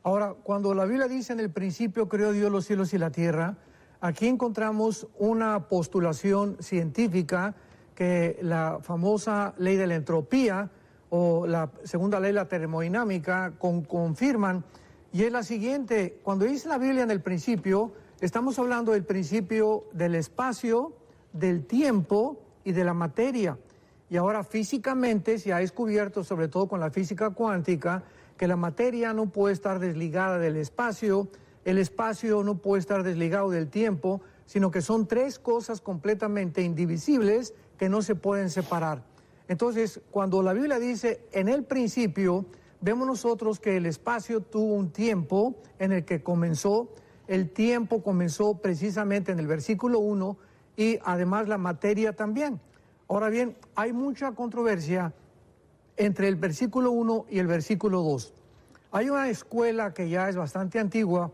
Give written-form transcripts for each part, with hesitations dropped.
Ahora, cuando la Biblia dice en el principio creó Dios los cielos y la tierra, aquí encontramos una postulación científica que la famosa ley de la entropía o la segunda ley de la termodinámica confirman, y es la siguiente: cuando dice la Biblia en el principio, estamos hablando del principio del espacio, del tiempo y de la materia. Y ahora físicamente se ha descubierto, sobre todo con la física cuántica, que la materia no puede estar desligada del espacio, el espacio no puede estar desligado del tiempo, sino que son tres cosas completamente indivisibles que no se pueden separar. Entonces, cuando la Biblia dice en el principio, vemos nosotros que el espacio tuvo un tiempo en el que comenzó, el tiempo comenzó precisamente en el versículo 1 y además la materia también. Ahora bien, hay mucha controversia entre el versículo 1 y el versículo 2. Hay una escuela que ya es bastante antigua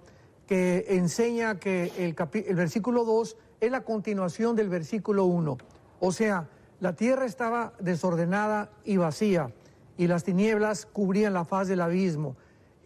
que enseña que el versículo 2 es la continuación del versículo 1. O sea, la tierra estaba desordenada y vacía, y las tinieblas cubrían la faz del abismo.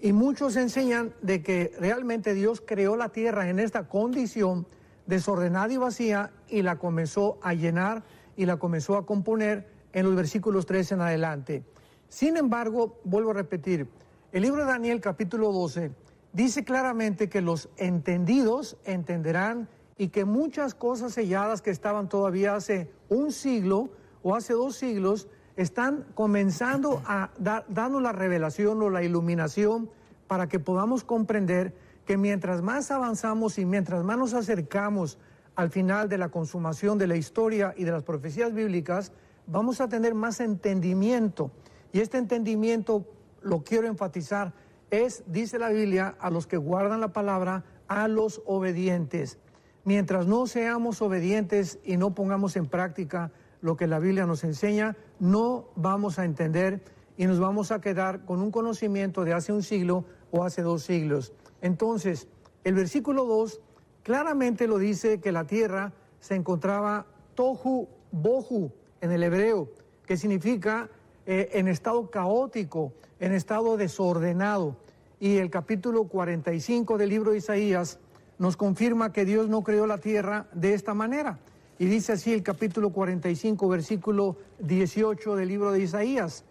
Y muchos enseñan de que realmente Dios creó la tierra en esta condición desordenada y vacía y la comenzó a llenar y la comenzó a componer en los versículos 3 en adelante. Sin embargo, vuelvo a repetir, el libro de Daniel capítulo 12 dice claramente que los entendidos entenderán y que muchas cosas selladas que estaban todavía hace un siglo o hace 2 siglos están comenzando a darnos la revelación o la iluminación para que podamos comprender que mientras más avanzamos y mientras más nos acercamos al final de la consumación de la historia y de las profecías bíblicas, vamos a tener más entendimiento. Y este entendimiento, lo quiero enfatizar, es, dice la Biblia, a los que guardan la palabra, a los obedientes. Mientras no seamos obedientes y no pongamos en práctica lo que la Biblia nos enseña, no vamos a entender y nos vamos a quedar con un conocimiento de hace un siglo o hace 2 siglos. Entonces, el versículo 2 claramente lo dice que la tierra se encontraba tohu bohu en el hebreo, que significa en estado caótico, en estado desordenado. Y el capítulo 45 del libro de Isaías nos confirma que Dios no creó la tierra de esta manera. Y dice así el capítulo 45, versículo 18 del libro de Isaías: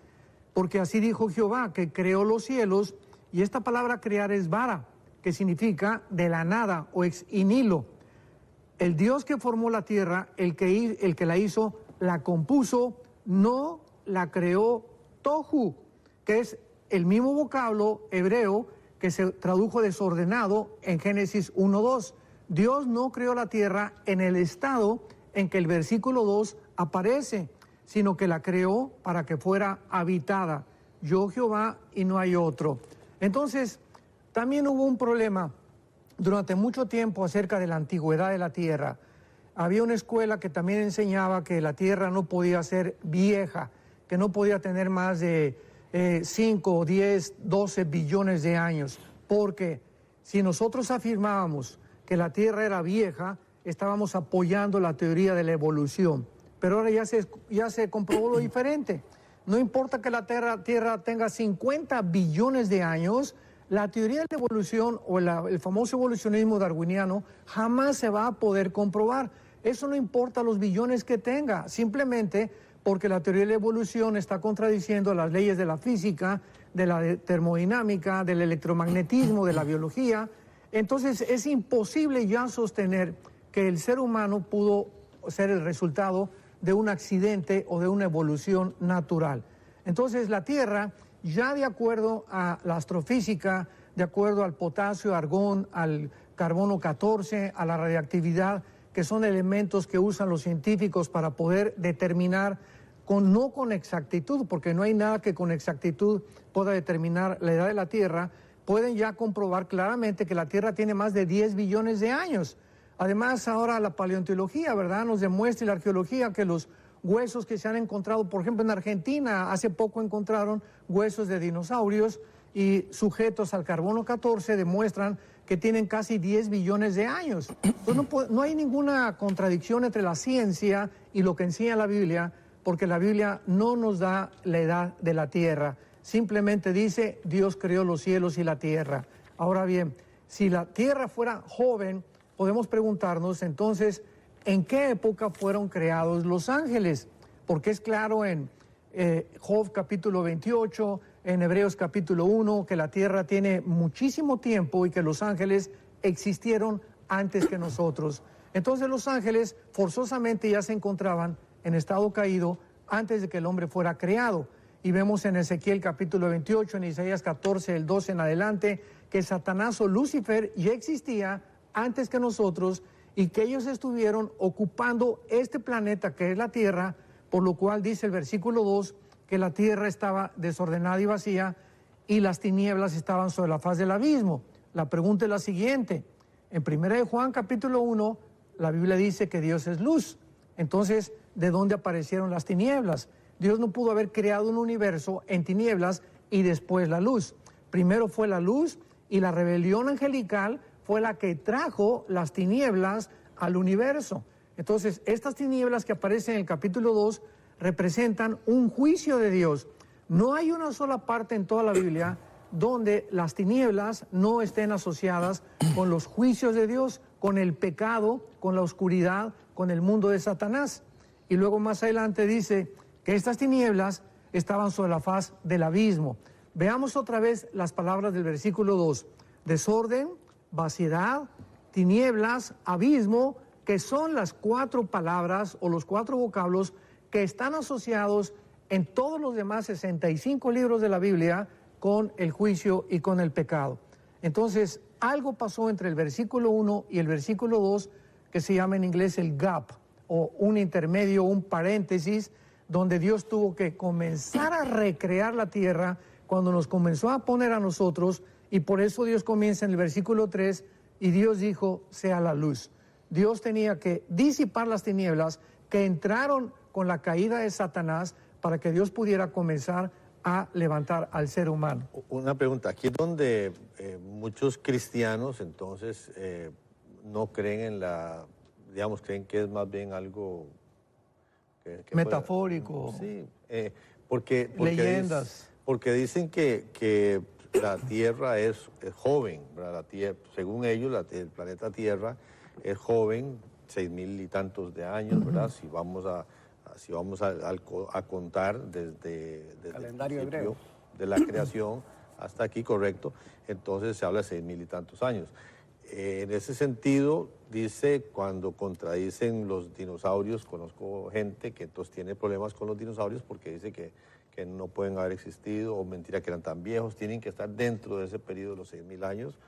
porque así dijo Jehová, que creó los cielos, y esta palabra crear es vara, que significa de la nada o ex nihilo. El Dios que formó la tierra, el que la hizo, la compuso, no la creó tohu, que es el mismo vocablo hebreo que se tradujo desordenado en Génesis 1:2. Dios no creó la tierra en el estado en que el versículo 2 aparece, sino que la creó para que fuera habitada. Yo Jehová y no hay otro. Entonces, también hubo un problema durante mucho tiempo acerca de la antigüedad de la tierra. Había una escuela que también enseñaba que la tierra no podía ser vieja, que no podía tener más de 5, 10, 12 billones de años, porque si nosotros afirmábamos que la tierra era vieja, estábamos apoyando la teoría de la evolución. Pero ahora ya se comprobó lo diferente. No importa que la tierra tenga 50 billones de años, la teoría de la evolución o el famoso evolucionismo darwiniano jamás se va a poder comprobar. Eso no importa los billones que tenga, simplemente porque la teoría de la evolución está contradiciendo las leyes de la física, de la termodinámica, del electromagnetismo, de la biología. Entonces es imposible ya sostener que el ser humano pudo ser el resultado de un accidente o de una evolución natural. Entonces la Tierra, ya de acuerdo a la astrofísica, de acuerdo al potasio, argón, al carbono 14, a la radiactividad, que son elementos que usan los científicos para poder determinar, no con exactitud, porque no hay nada que con exactitud pueda determinar la edad de la Tierra, pueden ya comprobar claramente que la Tierra tiene más de 10 billones de años. Además, ahora la paleontología, ¿verdad?, nos demuestra, y la arqueología, que los huesos que se han encontrado, por ejemplo, en Argentina, hace poco encontraron huesos de dinosaurios y sujetos al carbono 14 demuestran que tienen casi 10 billones de años. Entonces no hay ninguna contradicción entre la ciencia y lo que enseña la Biblia, porque la Biblia no nos da la edad de la Tierra. Simplemente dice, Dios creó los cielos y la tierra. Ahora bien, si la tierra fuera joven, podemos preguntarnos entonces, ¿en qué época fueron creados los ángeles? Porque es claro en Job capítulo 28, en Hebreos capítulo 1, que la tierra tiene muchísimo tiempo y que los ángeles existieron antes que nosotros. Entonces los ángeles forzosamente ya se encontraban en estado caído antes de que el hombre fuera creado. Y vemos en Ezequiel capítulo 28, en Isaías 14, el 12 en adelante, que Satanás o Lucifer ya existía antes que nosotros y que ellos estuvieron ocupando este planeta que es la tierra, por lo cual dice el versículo 2 que la tierra estaba desordenada y vacía y las tinieblas estaban sobre la faz del abismo. La pregunta es la siguiente. En 1 Juan capítulo 1, la Biblia dice que Dios es luz. Entonces, ¿de dónde aparecieron las tinieblas? Dios no pudo haber creado un universo en tinieblas y después la luz. Primero fue la luz y la rebelión angelical fue la que trajo las tinieblas al universo. Entonces, estas tinieblas que aparecen en el capítulo 2 representan un juicio de Dios. No hay una sola parte en toda la Biblia donde las tinieblas no estén asociadas con los juicios de Dios, con el pecado, con la oscuridad, con el mundo de Satanás. Y luego más adelante dice que estas tinieblas estaban sobre la faz del abismo. Veamos otra vez las palabras del versículo 2. Desorden, vaciedad, tinieblas, abismo, que son las 4 palabras o los 4 vocablos que están asociados en todos los demás 65 libros de la Biblia con el juicio y con el pecado. Entonces, algo pasó entre el versículo 1 y el versículo 2 que se llama en inglés el gap, o un intermedio, un paréntesis, donde Dios tuvo que comenzar a recrear la tierra cuando nos comenzó a poner a nosotros, y por eso Dios comienza en el versículo 3, y Dios dijo, sea la luz. Dios tenía que disipar las tinieblas que entraron con la caída de Satanás para que Dios pudiera comenzar a levantar al ser humano. Una pregunta, aquí es donde muchos cristianos entonces no creen en la, digamos, creen que es más bien algo que metafórico. Sí, porque leyendas. Porque dicen que la Tierra es joven, ¿verdad? La tierra, según ellos, el planeta Tierra es joven, 6,000 y tantos de años, ¿verdad? Si vamos a contar desde el calendario principio hebreo de la creación hasta aquí, correcto, entonces se habla de 6,000 y tantos años. En ese sentido, dice, cuando contradicen los dinosaurios, conozco gente que entonces tiene problemas con los dinosaurios porque dice que no pueden haber existido, o mentira que eran tan viejos, tienen que estar dentro de ese periodo de los 6,000 años.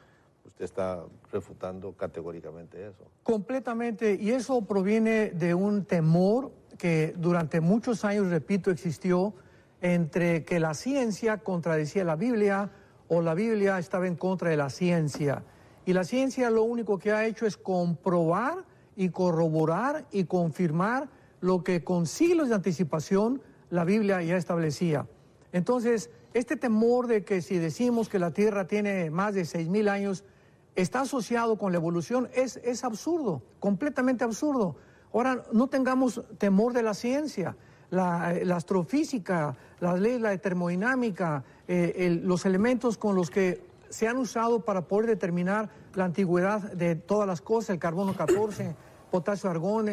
Usted está refutando categóricamente eso. Completamente, y eso proviene de un temor que durante muchos años, repito, existió entre que la ciencia contradecía la Biblia o la Biblia estaba en contra de la ciencia. Y la ciencia lo único que ha hecho es comprobar y corroborar y confirmar lo que con siglos de anticipación la Biblia ya establecía. Entonces, este temor de que si decimos que la Tierra tiene más de 6,000 años, está asociado con la evolución, es absurdo, completamente absurdo. Ahora, no tengamos temor de la ciencia, la astrofísica, las leyes de la termodinámica, los elementos con los que se han usado para poder determinar la antigüedad de todas las cosas, el carbono 14, potasio, argón,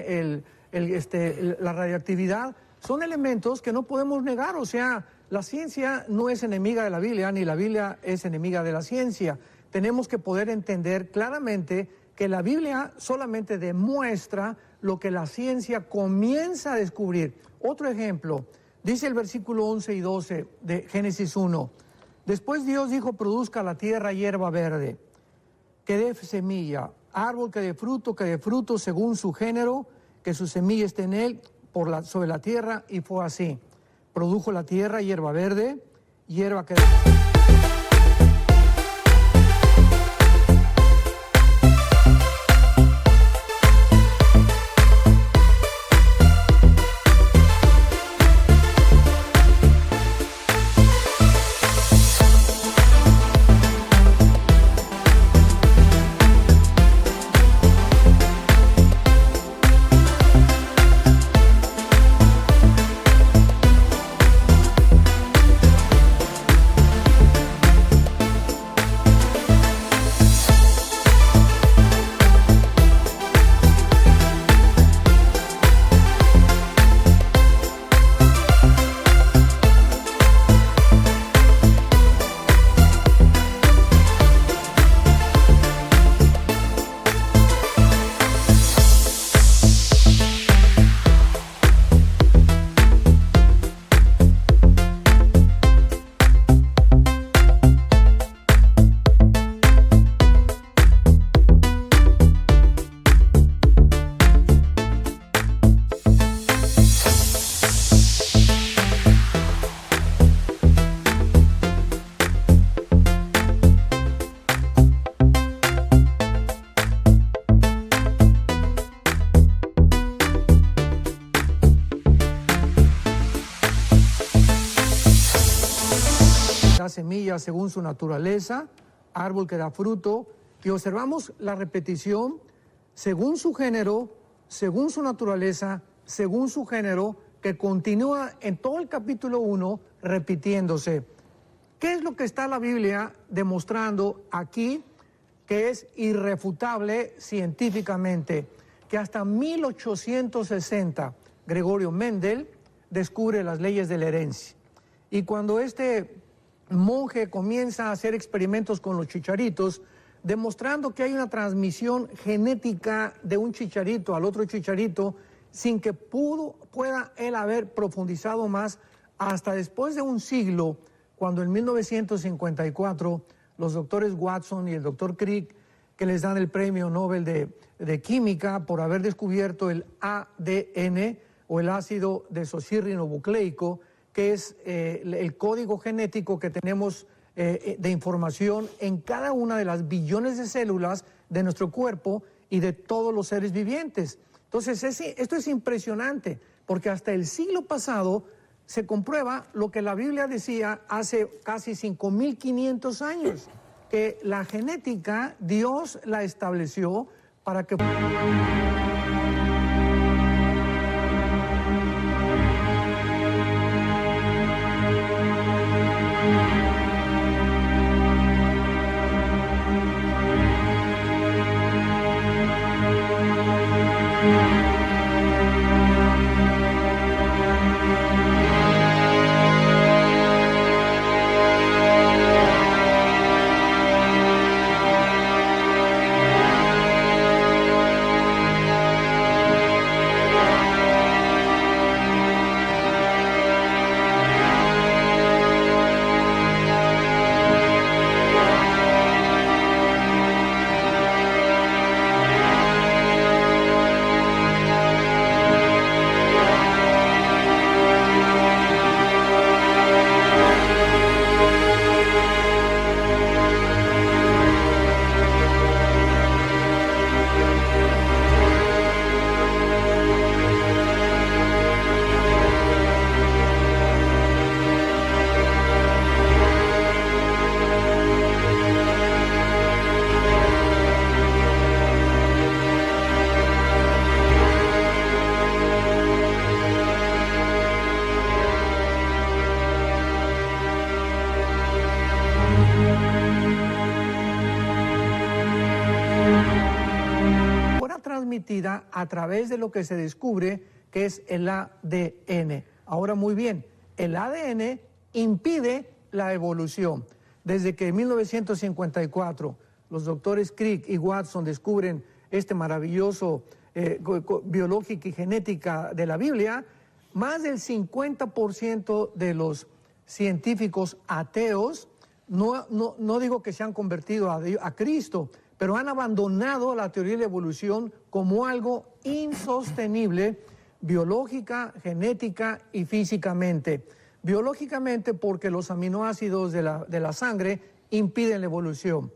la radioactividad, son elementos que no podemos negar. O sea, la ciencia no es enemiga de la Biblia, ni la Biblia es enemiga de la ciencia. Tenemos que poder entender claramente que la Biblia solamente demuestra lo que la ciencia comienza a descubrir. Otro ejemplo, dice el versículo 11 y 12 de Génesis 1. Después Dios dijo, produzca la tierra hierba verde, que dé semilla, árbol que dé fruto según su género, que su semilla esté en él sobre la tierra, y fue así. Produjo la tierra hierba verde, hierba que... semilla según su naturaleza, árbol que da fruto, y observamos la repetición según su género, según su naturaleza, según su género, que continúa en todo el capítulo 1 repitiéndose. ¿Qué es lo que está la Biblia demostrando aquí que es irrefutable científicamente? Que hasta 1860 Gregorio Mendel descubre las leyes de la herencia. Y cuando este monje comienza a hacer experimentos con los chicharitos, demostrando que hay una transmisión genética de un chicharito al otro chicharito, sin que pueda él haber profundizado más, hasta después de un siglo, cuando en 1954 los doctores Watson y el doctor Crick, que les dan el premio Nobel de Química por haber descubierto el ADN o el ácido desoxirribonucleico, que es el código genético que tenemos de información en cada una de las billones de células de nuestro cuerpo y de todos los seres vivientes. Entonces, esto es impresionante, porque hasta el siglo pasado se comprueba lo que la Biblia decía hace casi 5.500 años, que la genética Dios la estableció para que... transmitida a través de lo que se descubre que es el ADN. Ahora, muy bien, el ADN impide la evolución. Desde que en 1954 los doctores Crick y Watson descubren este maravilloso biológica y genética de la Biblia, más del 50% de los científicos ateos, no digo que se han convertido a Cristo, pero han abandonado la teoría de la evolución como algo insostenible biológica, genética y físicamente. Biológicamente porque los aminoácidos de la sangre impiden la evolución.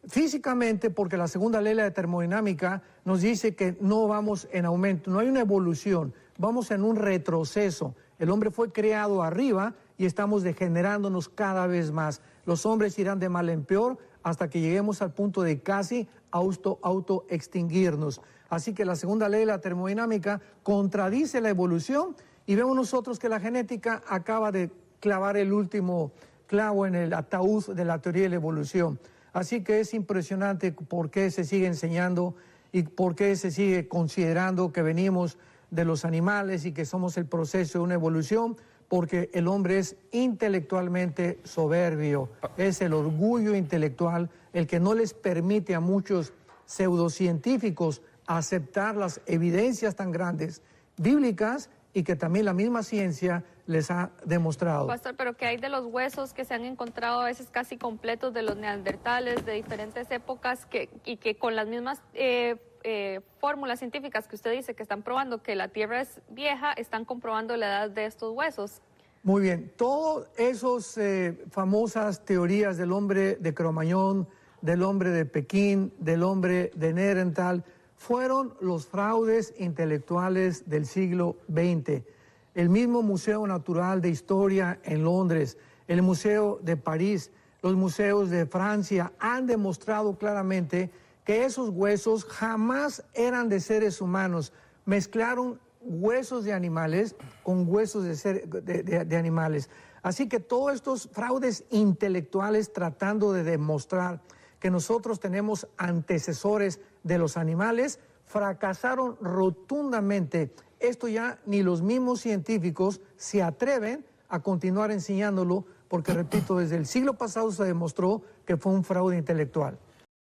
Físicamente porque la segunda ley de la termodinámica nos dice que no vamos en aumento, no hay una evolución, vamos en un retroceso. El hombre fue creado arriba y estamos degenerándonos cada vez más. Los hombres irán de mal en peor hasta que lleguemos al punto de casi autoextinguirnos. Así que la segunda ley de la termodinámica contradice la evolución y vemos nosotros que la genética acaba de clavar el último clavo en el ataúd de la teoría de la evolución. Así que es impresionante por qué se sigue enseñando y por qué se sigue considerando que venimos de los animales y que somos el proceso de una evolución, porque el hombre es intelectualmente soberbio, es el orgullo intelectual el que no les permite a muchos pseudocientíficos aceptar las evidencias tan grandes bíblicas y que también la misma ciencia les ha demostrado. Pastor, pero ¿qué hay de los huesos que se han encontrado a veces casi completos de los neandertales de diferentes épocas y que con las mismas fórmulas científicas que usted dice que están probando que la Tierra es vieja, están comprobando la edad de estos huesos? Muy bien, todas esas famosas teorías del hombre de Cro-Magnon, del hombre de Pekín, del hombre de Neandertal, fueron los fraudes intelectuales del siglo XX. El mismo Museo Natural de Historia en Londres, el Museo de París, los museos de Francia han demostrado claramente que esos huesos jamás eran de seres humanos. Mezclaron huesos de animales con huesos de animales. Así que todos estos fraudes intelectuales tratando de demostrar que nosotros tenemos antecesores de los animales, fracasaron rotundamente. Esto ya ni los mismos científicos se atreven a continuar enseñándolo porque, repito, desde el siglo pasado se demostró que fue un fraude intelectual.